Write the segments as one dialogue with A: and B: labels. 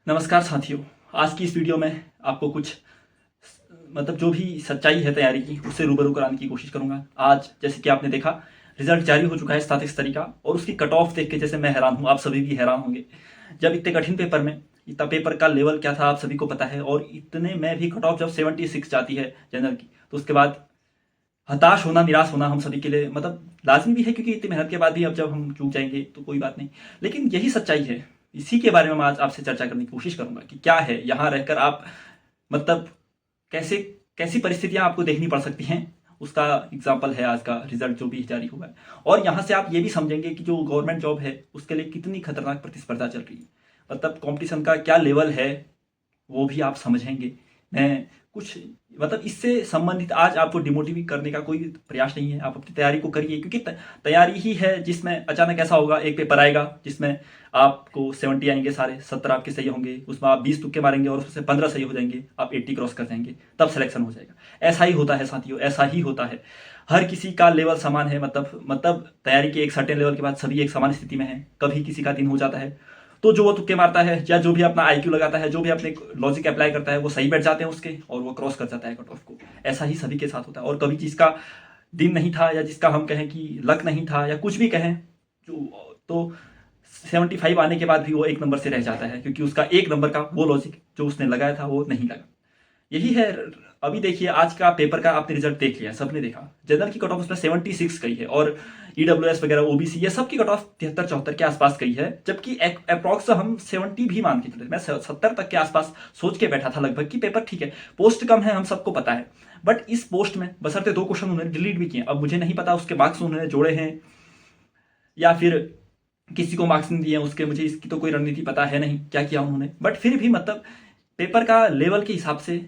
A: नमस्कार साथियों। आज की इस वीडियो में आपको कुछ जो भी सच्चाई है तैयारी की उससे रूबरू कराने की कोशिश करूंगा। आज जैसे कि आपने देखा, रिजल्ट जारी हो चुका है स्टैटिक्स स्तरी का, और उसकी कट ऑफ देख के जैसे मैं हैरान हूँ, आप सभी भी हैरान होंगे। जब इतने कठिन पेपर में इतना पेपर का लेवल क्या था आप सभी को पता है, और इतने में भी कट ऑफ जब 76 जाती है जनरल की, तो उसके बाद हताश होना, निराश होना हम सभी के लिए लाजमी भी है, क्योंकि इतनी मेहनत के बाद भी अब जब हम चूक जाएंगे तो कोई बात नहीं। लेकिन यही सच्चाई है, इसी के बारे में मैं आज आपसे चर्चा करने की कोशिश करूंगा कि क्या है यहाँ रहकर आप मतलब कैसे कैसी परिस्थितियां आपको देखनी पड़ सकती हैं। उसका एग्जाम्पल है आज का रिजल्ट जो भी जारी हुआ है, और यहाँ से आप ये भी समझेंगे कि जो गवर्नमेंट जॉब है उसके लिए कितनी खतरनाक प्रतिस्पर्धा चल रही है, कंपटीशन का क्या लेवल है वो भी आप समझेंगे। मैं कुछ इससे संबंधित आज आपको डिमोटिवेट करने का कोई प्रयास नहीं है। आप अपनी तैयारी को करिए, क्योंकि तैयारी ही है जिसमें अचानक ऐसा होगा, एक पेपर आएगा जिसमें आपको 70 आएंगे, सारे 70 आपके सही होंगे, उसमें आप 20 तुक्के मारेंगे और उसमें से 15 सही हो जाएंगे, आप 80 क्रॉस कर जाएंगे, तब सिलेक्शन हो जाएगा। ऐसा ही होता है साथियों, ऐसा ही होता है। हर किसी का लेवल समान है, तैयारी के एक सर्टेन लेवल के बाद सभी एक समान स्थिति में है। कभी किसी का दिन हो जाता है तो जो वो तुक्के मारता है या जो भी अपना आईक्यू लगाता है, जो भी अपने लॉजिक अप्लाई करता है, वो सही बैठ जाते हैं उसके, और वो क्रॉस कर जाता है कट ऑफ को। ऐसा ही सभी के साथ होता है। और कभी जिसका दिन नहीं था, या जिसका हम कहें कि लक नहीं था, या कुछ भी कहें, जो तो 75 आने के बाद भी वो एक नंबर से रह जाता है, क्योंकि उसका एक नंबर का वो लॉजिक जो उसने लगाया था वो नहीं लगा। यही है। अभी देखिए, आज का पेपर का आपने रिजल्ट देख लिया, सबने देखा। जनरल की कट ऑफ उसमें 76 गई है, और ईडब्ल्यूएस वगैरह ओबीसी ये सब की कट ऑफ 73-74 के आसपास गई है, जबकि अप्रॉक्स हम 70 भी मान के चले। मैं 70 तक के आसपास सोच के बैठा था लगभग कि पेपर ठीक है, पोस्ट कम है, हम सबको पता है, बट इस पोस्ट में बशर्ते 2 क्वेश्चन उन्होंने डिलीट भी किए। अब मुझे नहीं पता उसके मार्क्स उन्होंने जोड़े हैं या फिर किसी को मार्क्स नहीं दिए हैं उसके, मुझे इसकी तो कोई रणनीति पता है नहीं क्या किया उन्होंने, बट फिर भी पेपर का लेवल के हिसाब से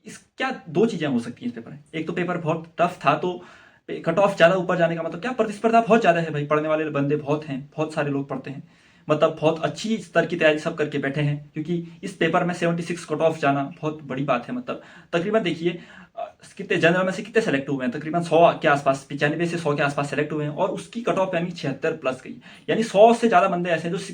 A: इस क्या 2 चीजें हो सकती हैं इस पेपर में। एक तो पेपर बहुत टफ था, तो कट ऑफ ज्यादा ऊपर जाने का क्या, प्रतिस्पर्धा बहुत ज्यादा है भाई, पढ़ने वाले बंदे बहुत हैं, बहुत सारे लोग पढ़ते हैं, बहुत अच्छी स्तर की तैयारी सब करके बैठे हैं, क्योंकि इस पेपर में 76 कट ऑफ जाना बहुत बड़ी बात है। तकरीबन देखिए, कितने जनरल में से कितने सेलेक्ट हुए हैं, तकरीबन 100 के आसपास, 95 से 100 के आसपास सेलेक्ट हुए हैं, और उसकी कट ऑफ यानी 76 प्लस गई। यानी 100 से ज्यादा बंदे ऐसे हैं जो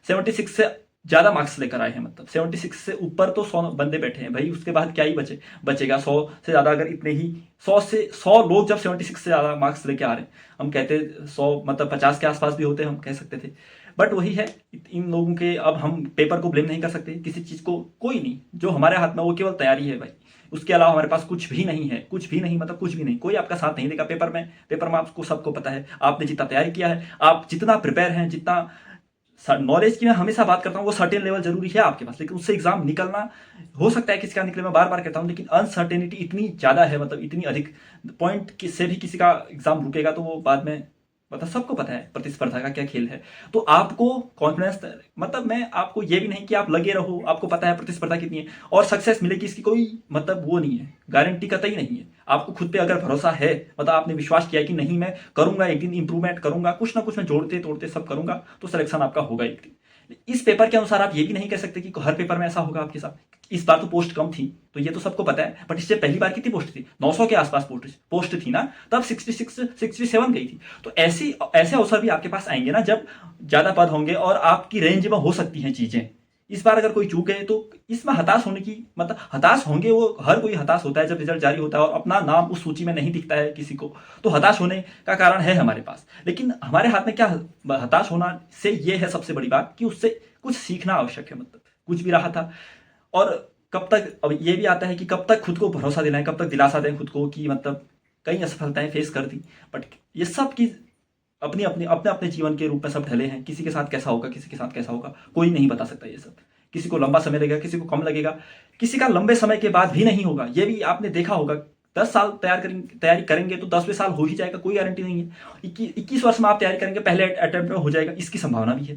A: 76 से ज्यादा मार्क्स लेकर आए हैं। 76 से ऊपर तो 100 बंदे बैठे हैं भाई, उसके बाद क्या ही बचेगा। 100 से ज्यादा अगर इतने ही 100 लोग जब 76 से ज्यादा मार्क्स लेके आ रहे हैं, हम कहते 100 50 के आसपास भी होते, हम कह सकते थे। बट वही है, इन लोगों के अब हम पेपर को ब्लेम नहीं कर सकते, किसी चीज को, कोई नहीं। जो हमारे हाथ में वो केवल तैयारी है भाई, उसके अलावा हमारे पास कुछ भी नहीं है, कुछ भी नहीं, कुछ भी नहीं। कोई आपका साथ नहीं देगा पेपर में आपको सबको पता है। आपने जितना तैयारी किया है, आप जितना प्रिपेयर हैं, जितना नॉलेज की मैं हमेशा बात करता हूँ, वो सर्टेन लेवल जरूरी है आपके पास, लेकिन उससे एग्जाम निकलना हो सकता है किसी का निकले, मैं बार बार कहता हूँ, लेकिन अनसर्टेनिटी इतनी ज्यादा है, इतनी अधिक पॉइंट से भी किसी का एग्जाम रुकेगा तो वो बाद में सबको पता है प्रतिस्पर्धा का क्या खेल है। तो आपको कॉन्फिडेंस, मैं आपको ये भी नहीं कि आप लगे रहो, आपको पता है प्रतिस्पर्धा कितनी है और सक्सेस मिलेगी, इसकी कोई वो नहीं है, गारंटी कतई नहीं है। आपको खुद पे अगर भरोसा है, आपने विश्वास किया कि नहीं मैं करूंगा, एक दिन इंप्रूवमेंट करूंगा, कुछ ना कुछ मैं जोड़ते तोड़ते सब करूंगा, तो सिलेक्शन आपका होगा एक दिन। इस पेपर के अनुसार आप ये भी नहीं कह सकते कि हर पेपर में ऐसा होगा आपके साथ। इस बार तो पोस्ट कम थी, तो ये तो सबको पता है, बट इससे पहली बार कितनी पोस्ट थी? 900 के आसपास पोस्ट थी ना, तब 67 गई थी। तो ऐसे अवसर भी आपके पास आएंगे ना, जब ज्यादा पद होंगे और आपकी रेंज में हो सकती हैं चीजें। इस बार अगर कोई चूक गए तो इसमें हताश होने की हताश होंगे, वो हर कोई हताश होता है जब रिजल्ट जारी होता है और अपना नाम उस सूची में नहीं दिखता है किसी को, तो हताश होने का कारण है हमारे पास। लेकिन हमारे हाथ में क्या, हताश होना से ये है सबसे बड़ी बात कि उससे कुछ सीखना आवश्यक है। कुछ भी रहा था, और कब तक, अब ये भी आता है कि कब तक खुद को भरोसा दिलाएं, कब तक दिलासा दें खुद को कि कई असफलताएं फेस कर दी, बट ये सब की अपने अपने जीवन के रूप में सब ढले हैं। किसी के साथ कैसा होगा, किसी के साथ कैसा होगा, कोई नहीं बता सकता। ये सब किसी को लंबा समय लगेगा, किसी को कम लगेगा, किसी का लंबे समय के बाद भी नहीं होगा। ये भी आपने देखा होगा, 10 साल तैयारी करेंगे तो 10वें साल हो ही जाएगा, कोई गारंटी नहीं है। 21 वर्ष में आप तैयारी करेंगे, पहले अटेम्प्ट में हो जाएगा, इसकी संभावना भी है।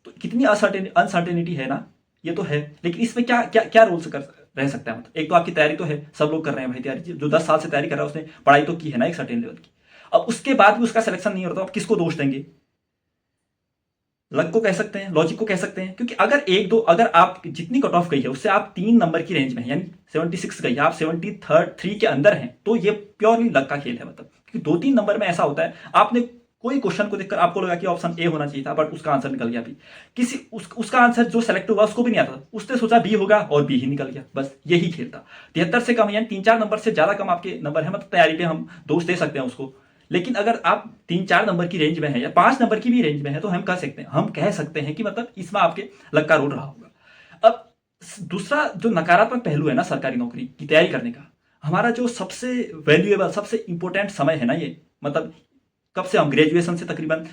A: तो कितनी अनसर्टेनिटी है ना, ये तो है। लेकिन इसमें क्या क्या क्या रूल्स कर रह सकता है? एक तो आपकी तैयारी तो है, सब लोग कर रहे हैं भाई तैयारी, जो 10 साल से तैयारी कर रहा है उसने पढ़ाई तो की है ना एक सर्टेन लेवल की। अब उसके बाद भी उसका सिलेक्शन नहीं होता, आप किसको दोष देंगे? लक को कह सकते हैं, लॉजिक को कह सकते हैं, क्योंकि अगर आप जितनी कट ऑफ गई है उससे आप 3 नंबर की रेंज में है, यानी 76 गई है, आप 73 के अंदर हैं, तो ये प्योरली लक का खेल है। क्योंकि 2-3 नंबर में ऐसा होता है, आपने कोई क्वेश्चन को देखकर आपको लगा कि ऑप्शन ए होना चाहिए था, बट उसका आंसर निकल गया बी। उसका आंसर जो सेलेक्ट हुआ उसको भी नहीं आता, उसने सोचा बी होगा और बी ही निकल गया। बस यही खेल था। 73 से कम यानी 3-4 नंबर से ज्यादा कम आपके नंबर है, मतलब तैयारी पे हम दोष दे सकते हैं उसको। लेकिन अगर आप 3-4 नंबर की रेंज में है या 5 नंबर की भी रेंज में है तो हम कह सकते हैं कि मतलब इसमें आपके लक का रोल रहा होगा। अब दूसरा जो नकारात्मक पहलू है ना सरकारी नौकरी की तैयारी करने का, हमारा जो सबसे वैल्यूएबल सबसे इंपॉर्टेंट समय है ना, ये मतलब कब से हम ग्रेजुएशन से तकरीबन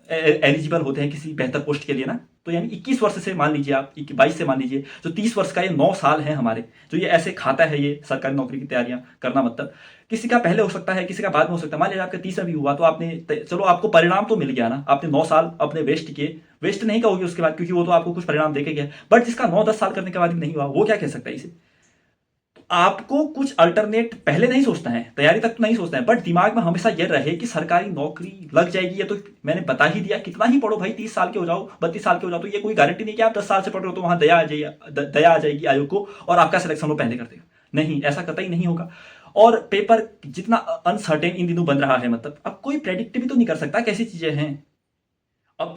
A: एलिजिबल होते हैं किसी बेहतर पोस्ट के लिए ना, तो यानी 21 वर्ष से मान लीजिए आप, 22 से मान लीजिए, जो 30 वर्ष का ये 9 साल है हमारे, जो ये ऐसे खाता है ये सरकारी नौकरी की तैयारियां करना। मतलब किसी का पहले हो सकता है, किसी का बाद में हो सकता है। मान लीजिए आपका 30 में भी हुआ तो आपने, चलो आपको परिणाम तो मिल गया ना, आपने 9 साल अपने वेस्ट किए। वेस्ट नहीं कहोगे उसके बाद, क्योंकि वो तो आपको कुछ परिणाम देके गया। बट जिसका 9-10 साल करने के बाद भी नहीं हुआ, वो क्या कह सकता है इसे? आपको कुछ अल्टरनेट पहले नहीं सोचना है, तैयारी तक तो नहीं सोचना है, बट दिमाग में हमेशा यह रहे कि सरकारी नौकरी लग जाएगी। ये तो मैंने बता ही दिया, कितना ही पढ़ो भाई, 30 साल के हो जाओ, 32 साल के हो जाओ, तो ये कोई गारंटी नहीं कि आप 10 साल से पढ़ रहे हो तो वहां दया आ जाएगी आयोग को और आपका सिलेक्शन वो पहले कर देगा। नहीं, ऐसा कतई नहीं होगा। और पेपर जितना अनसर्टेन इन दिनों बन रहा है, मतलब अब कोई प्रेडिक्ट भी तो नहीं कर सकता कैसी चीजें हैं। अब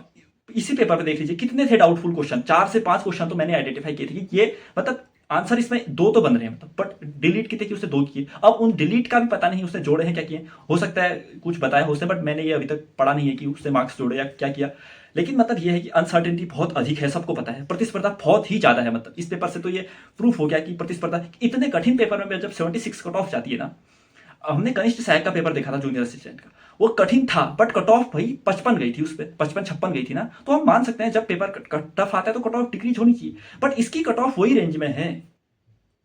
A: इसी पेपर पे देख लीजिए कितने थे डाउटफुल क्वेश्चन, 4 से 5 क्वेश्चन तो मैंने आइडेंटिफाई किए थे कि ये मतलब आंसर इसमें 2 तो बन रहे हैं, मतलब बट डिलीट किए थे कि उसने 2 किए। अब उन डिलीट का भी पता नहीं उसने जोड़े हैं क्या किए, हो सकता है कुछ बताया हो उसने, बट मैंने ये अभी तक पढ़ा नहीं है कि उसने मार्क्स जोड़े या क्या किया। लेकिन मतलब ये है कि अनसर्टेनिटी बहुत अधिक है, सबको पता है, प्रतिस्पर्धा बहुत ही ज्यादा है। मतलब इस पेपर से तो ये प्रूफ हो गया कि प्रतिस्पर्धा इतने कठिन पेपर में जब 76 कट ऑफ जाती है ना, हमने कनिष्ठ सहायक का पेपर देखा था जूनियर असिस्टेंट का, वो कठिन था बट कट ऑफ भाई 55 गई थी, उस पर 55-56 गई थी ना, तो हम मान सकते हैं जब पेपर टफ आता है तो कट ऑफ डिक्रीज होनी चाहिए। बट इसकी कट ऑफ वही रेंज में है,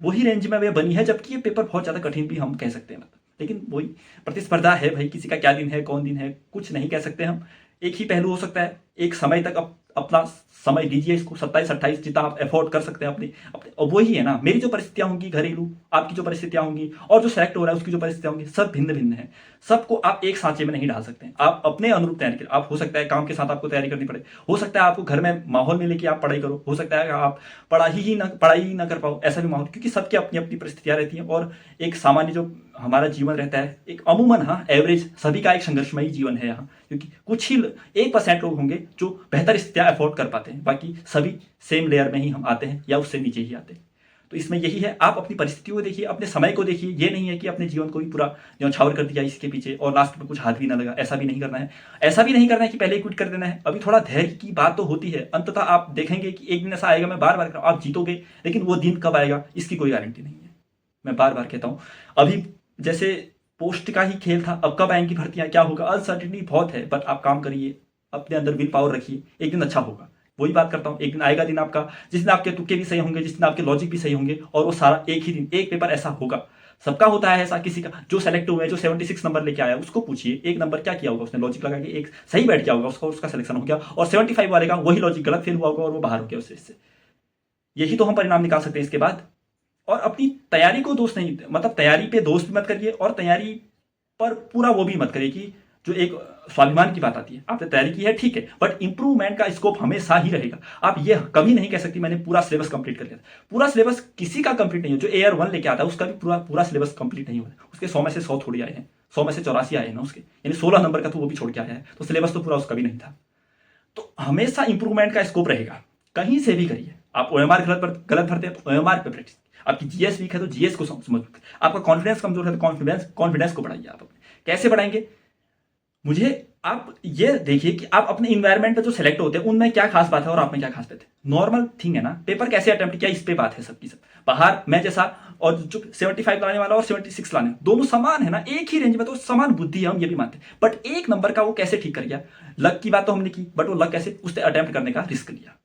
A: वही रेंज में वे बनी है, जबकि ये पेपर बहुत ज्यादा कठिन भी हम कह सकते हैं। मतलब लेकिन वही प्रतिस्पर्धा है भाई, किसी का क्या दिन है कौन दिन है कुछ नहीं कह सकते हम। एक ही पहलू हो सकता है, एक समय तक अपना समय दीजिए इसको, 27-28 जितना आप एफोर्ड कर सकते हैं अपने अपने। और वही है ना, मेरी जो परिस्थितियां होंगी घरेलू, आपकी जो परिस्थितियां होंगी, और जो सेलेक्ट हो रहा है उसकी जो परिस्थितियां होंगी, सब भिन्न भिन्न है। सबको आप एक सांचे में नहीं डाल सकते हैं, आप अपने अनुरूप तैयारी करें। आप हो सकता है काम के साथ आपको तैयारी करनी पड़े, हो सकता है आपको घर में माहौल मिले कि आप पढ़ाई करो, हो सकता है आप पढ़ाई ही ना कर पाओ, ऐसा भी माहौल, क्योंकि सबकी अपनी अपनी परिस्थितियां रहती हैं। और एक सामान्य जो हमारा जीवन रहता है, एक अमूमन, हाँ एवरेज सभी का एक संघर्षमयी जीवन है यहाँ, क्योंकि कुछ ही 1% लोग होंगे जो बेहतर स्थितियां अफोर्ड कर पाते हैं, बाकी सभी सेम लेयर में ही हम आते हैं या उससे नीचे ही आते हैं। तो इसमें यही है, आप अपनी परिस्थितियों को देखिए, अपने समय को देखिए। ये नहीं है कि अपने जीवन को ही पूरा न्यौछावर कर दिया इसके पीछे और लास्ट में कुछ हाथ भी ना लगा, ऐसा भी नहीं करना है। ऐसा भी नहीं करना है कि पहले ही क्विट कर देना है। अभी थोड़ा धैर्य की बात तो होती है, अंततः आप देखेंगे कि एक दिन ऐसा आएगा, मैं बार बार आप जीतोगे, लेकिन वो दिन कब आएगा इसकी कोई गारंटी नहीं है। मैं बार बार कहता हूँ, अभी जैसे पोस्ट का ही खेल था, अब कब आएंगी भर्तियां, क्या होगा, अनसर्टिनिटी बहुत है। बट आप काम करिए, अपने अंदर विल पावर रखिए, एक दिन अच्छा होगा। वही बात करता हूँ, एक दिन आएगा दिन आपका जिस दिन आपके तुक्के भी सही होंगे, जिस दिन आपके लॉजिक भी सही होंगे, और वो सारा एक ही दिन, एक पेपर ऐसा होगा। सबका होता है ऐसा, किसी का जो सेलेक्ट हुआ है, जो 76 नंबर लेके आया, उसको पूछिए एक नंबर क्या किया होगा उसने, लॉजिक लगा के एक सही बैठ गया होगा उसका, उसका सिलेक्शन हो गया। और 75 वाले का वही लॉजिक गलत फेल हुआ होगा और वो बाहर हो गया उससे। यही तो हम परिणाम निकाल सकते हैं इसके बाद। और अपनी तैयारी को दोष नहीं, मतलब तैयारी पे दोष भी मत करिए, और तैयारी पर पूरा वो भी मत करिए कि जो एक स्वाभिमान की बात आती है, आपने तैयारी की है ठीक है, बट इंप्रूवमेंट का स्कोप हमेशा ही रहेगा। आप ये कभी नहीं कह सकती मैंने पूरा सिलेबस कंप्लीट कर लिया। पूरा सिलेबस किसी का कंप्लीट नहीं हो, जो एयर 1 लेके आता है उसका भी पूरा सिलेबस कंप्लीट नहीं हुआ, उसके 100 में से 100 थोड़ी आए हैं, 100 में से 84 आए हैं ना उसके, यानी 16 नंबर का तो वो भी छोड़ के आया है, तो सिलेबस तो पूरा उसका भी नहीं था। तो हमेशा इंप्रूवमेंट का स्कोप रहेगा, कहीं से भी करिए। आप ओएमआर गलत भरते हैं तो ओएमआर पे प्रैक्टिस, आपकी जीएस वीक है तो जीएस को समझ, आपका कॉन्फिडेंस कमजोर है तो कॉन्फिडेंस को बढ़ाइए। आप अपने कैसे बढ़ाएंगे, मुझे आप ये देखिए कि आप अपने इन्वायरमेंट पे जो सेलेक्ट होते हैं उनमें क्या खास बात है और आप में क्या खास बात है। नॉर्मल थिंग है ना, पेपर कैसे अटेम्प्ट किया इस पे बात है सबकी सब। बाहर मैं जैसा और जो 75 लाने वाला और 76 लाने, दोनों समान है ना, एक ही रेंज में, तो समान बुद्धि है, हम ये भी मानते हैं। बट एक नंबर का वो कैसे ठीक कर गया, लक की बात तो हमने की, बट वो लक कैसे, उसने अटेम्प्ट करने का रिस्क लिया।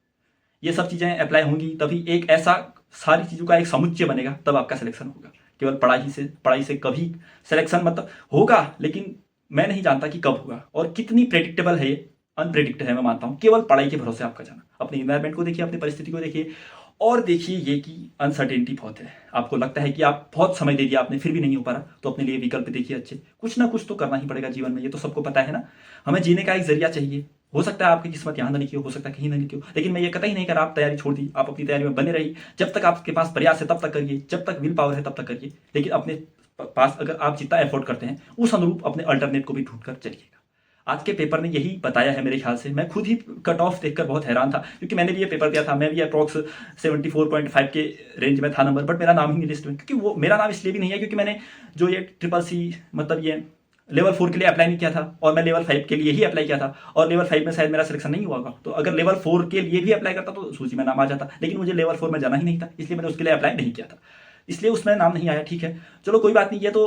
A: ये सब चीजें अप्लाई होंगी तभी एक ऐसा सारी चीजों का एक समुच्चय बनेगा, तब आपका सिलेक्शन होगा। केवल पढ़ाई से कभी सिलेक्शन मतलब होगा, लेकिन मैं नहीं जानता कि कब होगा और कितनी प्रेडिक्टेबल है ये, अनप्रेडिक्टेबल है मैं मानता हूं। केवल पढ़ाई के भरोसे आपका जाना, अपने इन्वायरमेंट को देखिए, अपनी परिस्थिति को देखिए, और देखिए ये कि अनसर्टेनिटी बहुत है। आपको लगता है कि आप बहुत समय दे दिया आपने फिर भी नहीं हो पा रहा, तो अपने लिए विकल्प देखिए अच्छे, कुछ ना कुछ तो करना ही पड़ेगा जीवन में, ये तो सबको पता है ना। हमें जीने का एक जरिया चाहिए, हो सकता है आपकी किस्मत यहाँ ना लिखी हो सकता है कहीं ना लिखी हो, लेकिन मैं ये कतई नहीं कर आप तैयारी छोड़ दी, आप अपनी तैयारी में बने रही। जब तक आपके पास प्रयास है तब तक करिए, जब तक विल पावर है तब तक करिए, लेकिन अपने पास अगर आप जितना एफोर्ड करते हैं उस अनुरूप अपने अल्टरनेट को भी ढूंढ कर चलिएगा। आज के पेपर ने यही बताया है मेरे ख्याल से। मैं खुद ही कट ऑफ देखकर बहुत हैरान था, क्योंकि मैंने भी ये पेपर दिया था, मैं भी अप्रॉक्स 74.5 के रेंज में था नंबर, बट मेरा नाम ही नहीं लिस्ट में। क्योंकि वो मेरा नाम इसलिए भी नहीं है क्योंकि मैंने जो ये CCC मतलब ये लेवल 4 के लिए अप्लाई नहीं किया था, और मैं लेवल 5 के लिए ही अप्लाई किया था, और लेवल 5 में शायद मेरा सिलेक्शन नहीं हुआ होगा। तो अगर लेवल 4 के लिए भी अप्लाई करता तो सूची में नाम आ जाता, लेकिन मुझे लेवल 4 में जाना ही नहीं था, इसलिए मैंने उसके लिए अप्लाई नहीं किया था, इसलिए उसमें नाम नहीं आया। ठीक है, चलो कोई बात नहीं, ये तो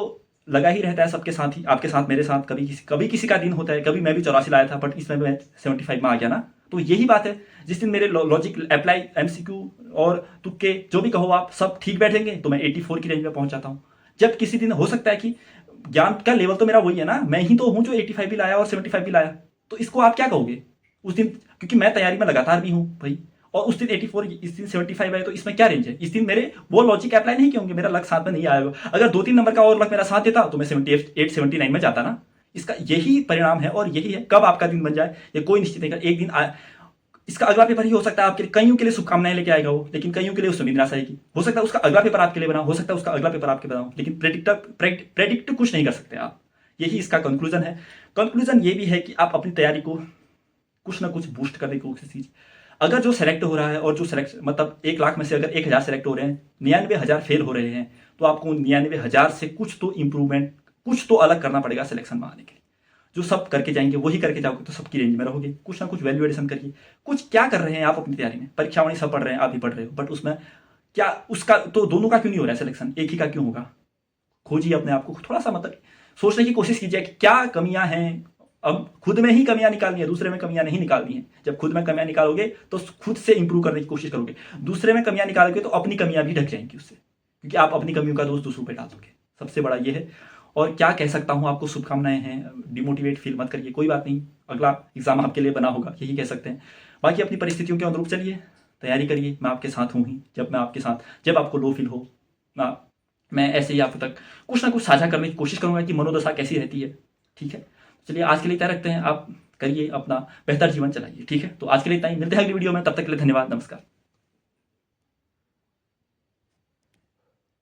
A: लगा ही रहता है सबके साथ ही, आपके साथ, मेरे साथ, कभी किसी का दिन होता है। कभी मैं भी 84 लाया था, बट इसमें मैं 75 में आ गया ना। तो यही बात है, जिस दिन मेरे लॉजिक, अप्लाई, MCQ और तुक्के जो भी कहो आप, सब ठीक बैठेंगे तो मैं 84 की रेंज में पहुंच जाता हूँ। जब किसी दिन हो सकता है कि ज्ञान का लेवल तो मेरा वही है ना, मैं ही तो हूँ जो 85 भी लाया और 75 भी लाया, तो इसको आप क्या कहोगे उस दिन? क्योंकि मैं तैयारी में लगातार भी हूँ भाई, और उस दिन 84, इस दिन 75 है, तो इसमें क्या रेंज है? इस दिन मेरे वो लॉजिक अप्लाई नहीं किए होंगे, मेरा लक साथ में नहीं आएगा। अगर 2-3 नंबर का और लक मेरा साथ देता तो मैं 78, 79 में जाता ना। इसका यही परिणाम है, और यही है, कब आपका दिन बन जाए ये कोई निश्चित नहीं। एक दिन इसका अगला पेपर ही हो सकता है आपके लिए, कईयों के लिए शुभकामनाएं लेके आएगा वो, लेकिन कईयों के लिए उसमें निराशा आएगी। हो सकता है उसका अगला पेपर आपके लिए बना, हो सकता है उसका अगला पेपर आपके बनाओ, लेकिन प्रेडिक्ट कुछ नहीं कर सकते आप। यही इसका कंक्लूजन है। कंक्लूजन ये भी है कि आप अपनी तैयारी को कुछ ना कुछ बूस्ट करने की कोशिश कीजिए। अगर जो सेलेक्ट हो रहा है, और जो सेलेक्ट मतलब 1 लाख में से अगर 1000 सेलेक्ट हो रहे हैं, 99,000 फेल हो रहे हैं, तो आपको 99,000 से कुछ तो इंप्रूवमेंट, कुछ तो अलग करना पड़ेगा सिलेक्शन में आने के लिए। जो सब करके जाएंगे वही करके जाओगे तो सबकी रेंज में रहोगे। कुछ ना कुछ वैल्यू एडिशन करिए। कुछ क्या कर रहे हैं आप अपनी तैयारी में? परीक्षावाणी सब पढ़ रहे हैं, आप भी पढ़ रहे हो, बट उसमें क्या उसका तो दोनों का क्यों नहीं हो रहा है सिलेक्शन? एक ही का क्यों होगा? खोजिए अपने आप को, थोड़ा सा मतलब सोचने की कोशिश कीजिए कि क्या कमियां हैं। अब खुद में ही कमियां निकालनी है, दूसरे में कमियां नहीं निकालनी है। जब खुद में कमियां निकालोगे तो खुद से इंप्रूव करने की कोशिश करोगे। दूसरे में कमियां निकालोगे तो अपनी कमियां भी ढक जाएंगी उससे, क्योंकि आप अपनी कमियों का दोष दूसरों पर डाल दोगे। सबसे बड़ा ये है। और क्या कह सकता हूँ, आपको शुभकामनाएं हैं, डिमोटिवेट फील मत करिए, कोई बात नहीं, अगला एग्जाम आपके लिए बना होगा, यही कह सकते हैं। बाकी अपनी परिस्थितियों के अनुरूप चलिए, तैयारी करिए, मैं आपके साथ हूँ ही। जब मैं आपके साथ, जब आपको लो फील हो ना, मैं ऐसे ही आप तक कुछ ना कुछ साझा करने की कोशिश करूंगा कि मनोदशा कैसी रहती है। ठीक है, चलिए आज के लिए इतना रखते हैं। आप करिए, अपना बेहतर जीवन चलाइए। ठीक है, तो आज के लिए इतना ही, मिलते हैं अगली वीडियो में, तब तक के लिए धन्यवाद, नमस्कार।